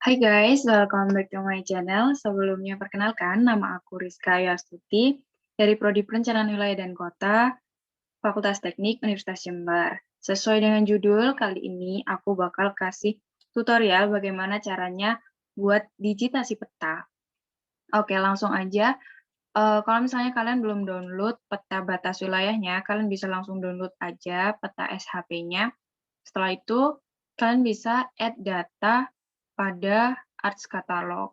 Hai guys, welcome back to my channel. Sebelumnya perkenalkan, nama aku Rizka Yastuti dari Prodi Perencanaan Wilayah dan Kota, Fakultas Teknik Universitas Jember. Sesuai dengan judul, kali ini aku bakal kasih tutorial bagaimana caranya buat digitasi peta. Oke, langsung aja. Kalau misalnya kalian belum download peta batas wilayahnya, kalian bisa langsung download aja peta SHP-nya. Setelah itu, kalian bisa add data pada Arts Catalog.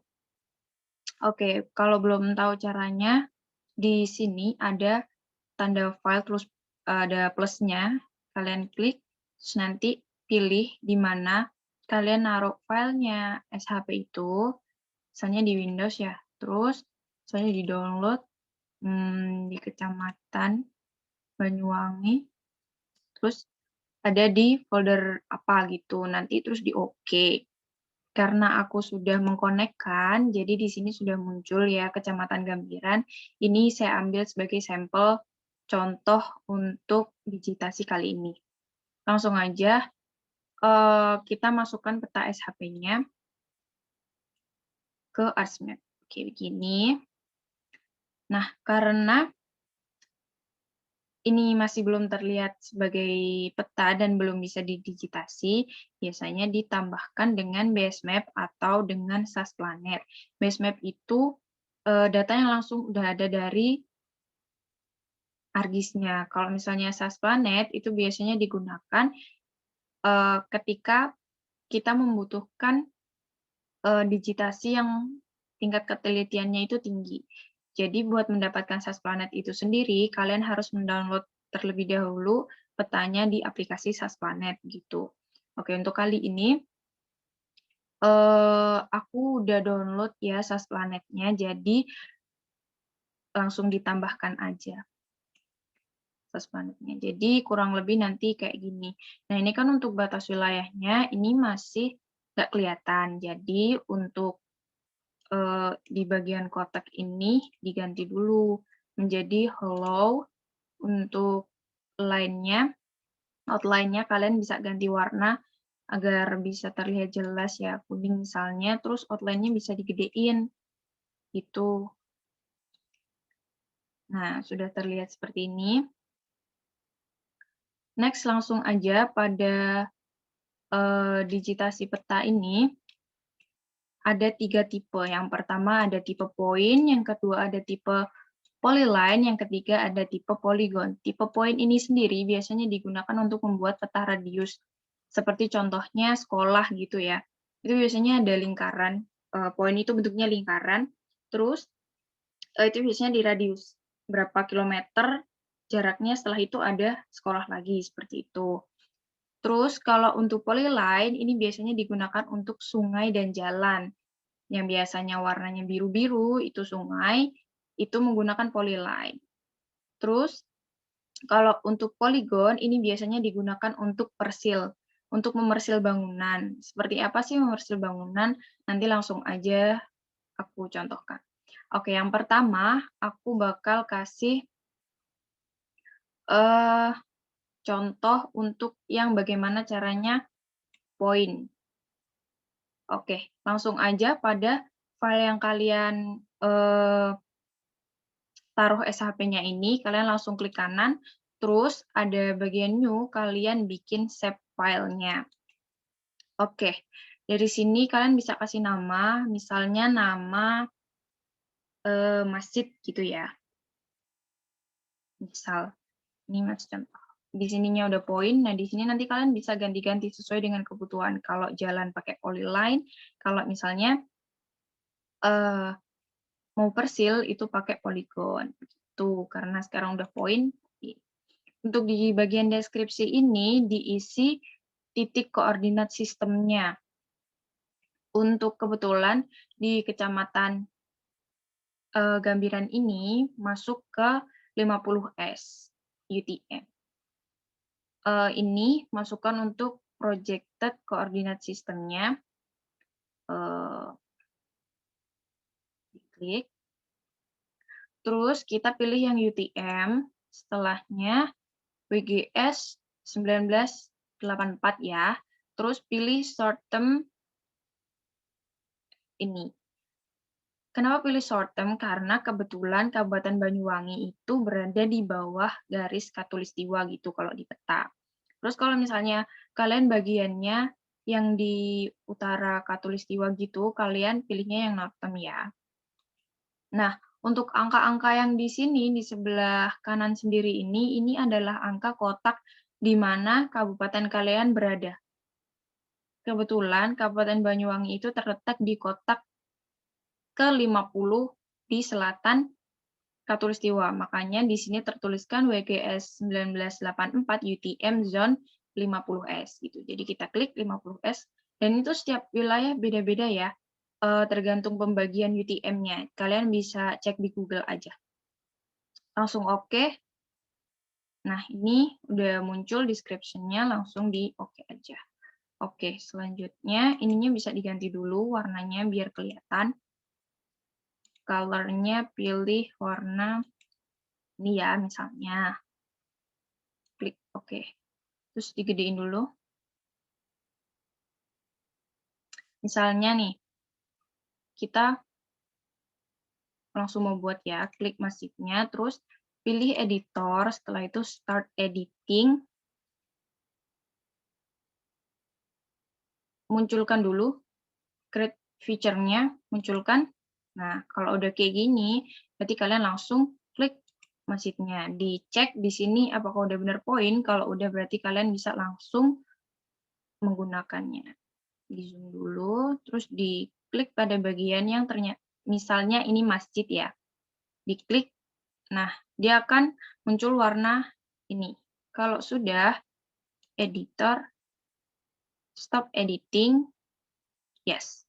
Oke, kalau belum tahu caranya, di sini ada tanda file terus ada plusnya. Kalian klik, terus nanti pilih di mana kalian naruh filenya SHP itu, misalnya di Windows ya. Terus, misalnya di download di Kecamatan Banyuwangi, terus ada di folder apa gitu. Nanti terus di OK. Karena aku sudah mengkonekkan, jadi di sini sudah muncul ya Kecamatan Gambiran. Ini saya ambil sebagai sampel contoh untuk digitasi kali ini. Langsung aja kita masukkan peta SHP-nya ke ArtsMap. Oke, begini. Nah, karena ini masih belum terlihat sebagai peta dan belum bisa didigitasi, biasanya ditambahkan dengan Basemap atau dengan SAS Planet. Basemap itu data yang langsung udah ada dari ArcGIS-nya. Kalau misalnya SAS Planet itu biasanya digunakan ketika kita membutuhkan digitasi yang tingkat ketelitiannya itu tinggi. Jadi buat mendapatkan SAS Planet itu sendiri, kalian harus mendownload terlebih dahulu petanya di aplikasi SAS Planet gitu. Oke, untuk kali ini aku udah download ya SAS Planet-nya, jadi langsung ditambahkan aja SAS Planet-nya. Jadi kurang lebih nanti kayak gini. Nah, ini kan untuk batas wilayahnya, ini masih nggak kelihatan. Jadi untuk di bagian kotak ini diganti dulu menjadi hello. Untuk outline-nya kalian bisa ganti warna agar bisa terlihat jelas ya, kuning misalnya, terus outline-nya bisa digedein gitu. Nah, sudah terlihat seperti ini. Next, langsung aja pada digitasi peta ini ada 3 tipe. Yang pertama ada tipe point, yang kedua ada tipe polyline, yang ketiga ada tipe polygon. Tipe point ini sendiri biasanya digunakan untuk membuat peta radius. Seperti contohnya sekolah gitu ya. Itu biasanya ada lingkaran. Point itu bentuknya lingkaran. Terus itu biasanya di radius berapa kilometer jaraknya, setelah itu ada sekolah lagi seperti itu. Terus kalau untuk polyline ini biasanya digunakan untuk sungai dan jalan. Yang biasanya warnanya biru-biru itu sungai, itu menggunakan polyline. Terus kalau untuk polygon ini biasanya digunakan untuk persil, untuk memersil bangunan. Seperti apa sih memersil bangunan? Nanti langsung aja aku contohkan. Oke, yang pertama aku bakal kasih contoh untuk yang bagaimana caranya point. Oke, langsung aja pada file yang kalian taruh SHP-nya ini, kalian langsung klik kanan, terus ada bagian new, kalian bikin save filenya. Oke, dari sini kalian bisa kasih nama, misalnya nama masjid gitu ya. Misal, ini macam di sininya udah poin. Nah, di sini nanti kalian bisa ganti-ganti sesuai dengan kebutuhan. Kalau jalan pakai polyline, kalau misalnya mau persil itu pakai polygon. Gitu, karena sekarang udah poin. Untuk di bagian deskripsi ini diisi titik koordinat sistemnya. Untuk kebetulan di Kecamatan Gambiran ini masuk ke 50S UTM. Ini masukkan untuk projected koordinat sistemnya. Diklik. Terus kita pilih yang UTM, setelahnya WGS 1984 ya. Terus pilih short term ini. Kenapa pilih short term? Karena kebetulan Kabupaten Banyuwangi itu berada di bawah garis Khatulistiwa gitu kalau di peta. Terus kalau misalnya kalian bagiannya yang di utara Khatulistiwa gitu, kalian pilihnya yang short term ya. Nah, untuk angka-angka yang di sini, di sebelah kanan sendiri ini adalah angka kotak di mana kabupaten kalian berada. Kebetulan Kabupaten Banyuwangi itu terletak di kotak ke-50 di selatan Khatulistiwa. Makanya di sini tertuliskan WGS 1984 UTM Zone 50S gitu. Jadi kita klik 50S dan itu setiap wilayah beda-beda ya. Tergantung pembagian UTM-nya. Kalian bisa cek di Google aja. Langsung oke. Nah, ini udah muncul description-nya, langsung di oke aja. Oke, selanjutnya ininya bisa diganti dulu warnanya biar kelihatan. Color-nya pilih warna ini ya, misalnya. Klik oke. Terus digedein dulu. Misalnya nih, kita langsung mau buat ya, klik masifnya, terus pilih editor, setelah itu start editing. Munculkan dulu create feature-nya, munculkan. Nah, kalau udah kayak gini, berarti kalian langsung klik masifnya. Dicek di sini apakah udah benar poin. Kalau udah berarti kalian bisa langsung menggunakannya. Di zoom dulu, terus diklik pada bagian yang ternyata, misalnya ini masjid ya. Diklik, nah dia akan muncul warna ini. Kalau sudah, editor, stop editing, yes.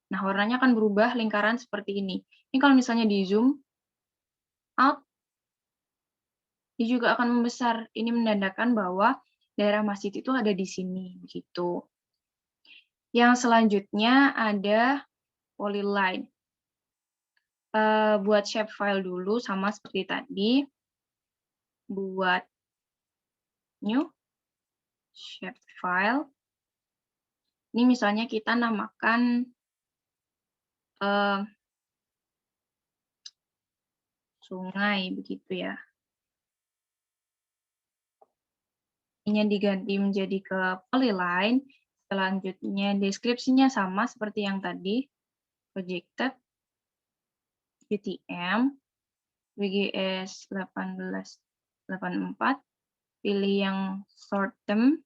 Nah, warnanya akan berubah lingkaran seperti ini. Ini kalau misalnya di zoom out, dia juga akan membesar. Ini menandakan bahwa daerah masjid itu ada di sini, begitu. Yang selanjutnya ada polyline. Buat shapefile dulu, sama seperti tadi. Buat new shapefile. Ini misalnya kita namakan sungai, begitu ya. Ini diganti menjadi ke polyline. Selanjutnya deskripsinya sama seperti yang tadi. Projected, UTM, WGS 1884, pilih yang short term,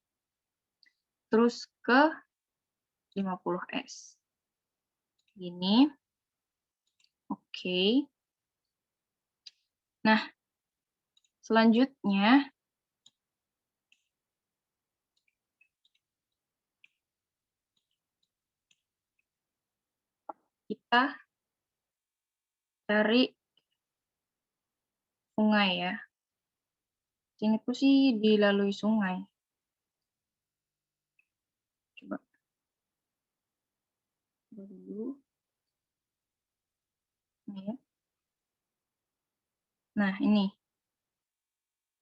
terus ke 50S. Gini. Oke. Nah, selanjutnya kita cari sungai ya. Sini tuh sih dilalui sungai. Coba dulu. Nah, ini.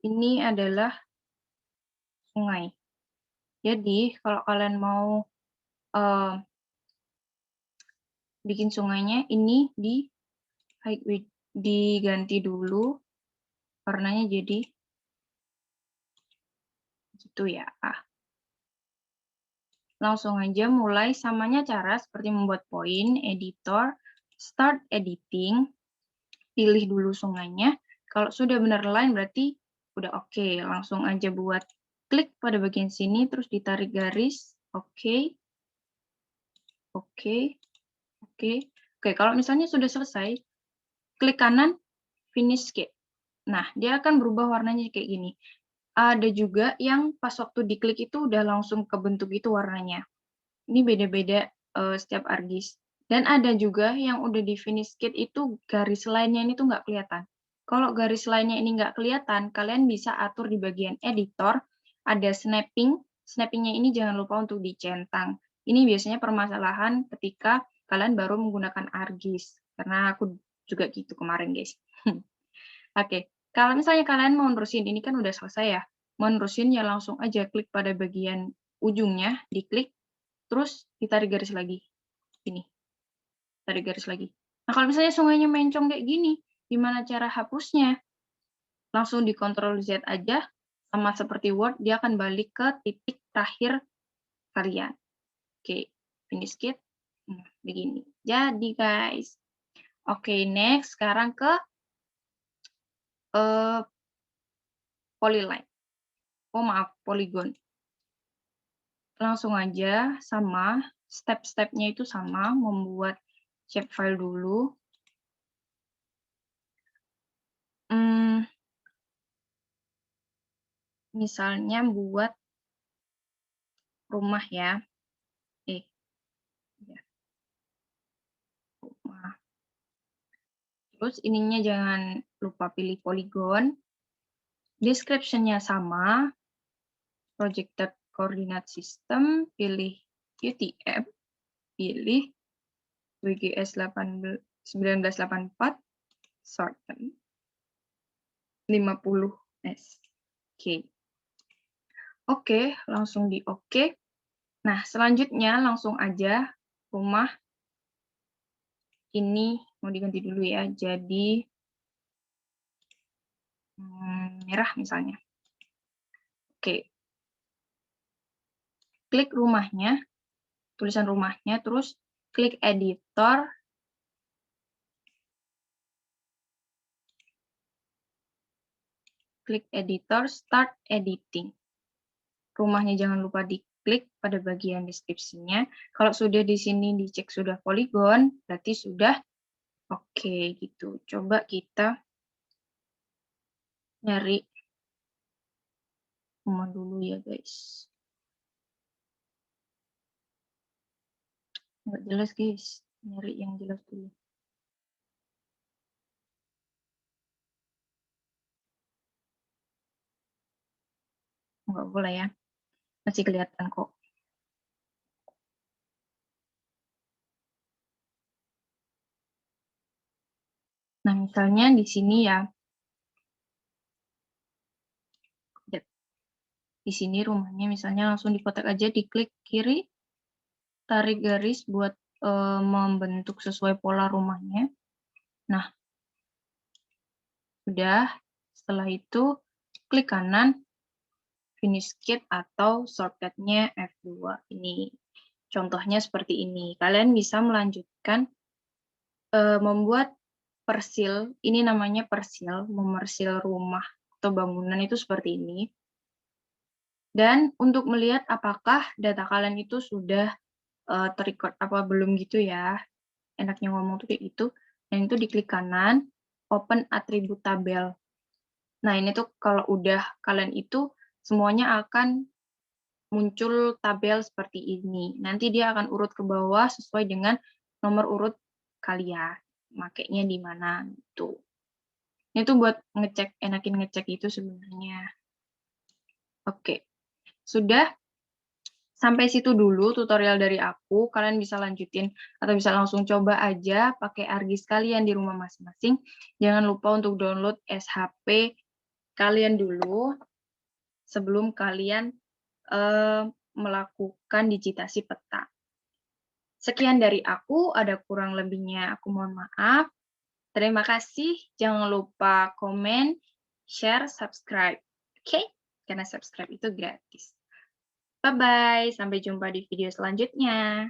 Ini adalah sungai. Jadi, kalau kalian mau bikin sungainya, ini diganti dulu warnanya jadi gitu ya. Langsung aja mulai, samanya cara seperti membuat poin, editor, start editing, pilih dulu sungainya. Kalau sudah benar line berarti udah oke. Langsung aja buat klik pada bagian sini, terus ditarik garis, oke. Oke. Kalau misalnya sudah selesai, klik kanan, finish sketch. Nah, dia akan berubah warnanya kayak gini. Ada juga yang pas waktu diklik itu udah langsung kebentuk itu warnanya. Ini beda-beda setiap ArcGIS. Dan ada juga yang udah di finish sketch itu garis lainnya ini tuh nggak kelihatan. Kalau garis lainnya ini nggak kelihatan, kalian bisa atur di bagian editor, ada snapping. Snappingnya ini jangan lupa untuk dicentang. Ini biasanya permasalahan ketika kalian baru menggunakan ArcGIS. Karena aku juga gitu kemarin, guys. Oke, kalau misalnya kalian mau nerusin, ini kan udah selesai ya. Mau nerusin ya langsung aja klik pada bagian ujungnya, diklik, terus ditarik garis lagi. Ini. tarik garis lagi. Nah, kalau misalnya sungainya mencong kayak gini, gimana cara hapusnya? Langsung di Ctrl Z aja, sama seperti Word, dia akan balik ke titik terakhir kalian. Oke, finish skip. Nah, begini. Jadi, guys. Oke, next. Sekarang ke polyline. Oh, maaf, polygon. Langsung aja sama, step-stepnya itu sama, membuat shapefile dulu. Misalnya buat rumah ya. Ya, rumah. Terus ininya jangan lupa pilih polygon. Description-nya sama. Projected Coordinate System, pilih UTM, pilih WGS 1984, shorten 50S. Oke, langsung di oke. Nah, selanjutnya langsung aja rumah ini mau diganti dulu ya, jadi merah misalnya. Oke. Klik rumahnya, tulisan rumahnya, terus klik editor. Klik editor, start editing. Rumahnya jangan lupa diklik pada bagian deskripsinya. Kalau sudah di sini dicek sudah polygon, berarti sudah oke gitu. Coba kita nyari rumah dulu ya guys. Nggak jelas guys, nyari yang jelas dulu. Nggak boleh ya, masih kelihatan kok. Nah, misalnya di sini ya, di sini rumahnya misalnya langsung dikotak aja, diklik kiri, tarik garis buat membentuk sesuai pola rumahnya. Nah, udah. Setelah itu, klik kanan, finish skip atau shortcut-nya F2. Ini contohnya seperti ini. Kalian bisa melanjutkan membuat persil, ini namanya persil, memersil rumah atau bangunan itu seperti ini. Dan untuk melihat apakah data kalian itu sudah terrecord apa belum gitu ya, enaknya ngomong tuh kayak gitu. Dan itu diklik kanan, open atribut tabel. Nah, ini tuh kalau udah kalian itu semuanya akan muncul tabel seperti ini. Nanti dia akan urut ke bawah sesuai dengan nomor urut kalian. Makainya di mana gitu. Ini tuh buat ngecek, enakin ngecek itu sebenarnya. Oke. Sudah sampai situ dulu tutorial dari aku. Kalian bisa lanjutin atau bisa langsung coba aja pakai ArcGIS kalian di rumah masing-masing. Jangan lupa untuk download SHP kalian dulu sebelum kalian melakukan digitasi peta. Sekian dari aku, ada kurang lebihnya aku mohon maaf. Terima kasih, jangan lupa komen, share, subscribe. Oke? Karena subscribe itu gratis. Bye-bye, sampai jumpa di video selanjutnya.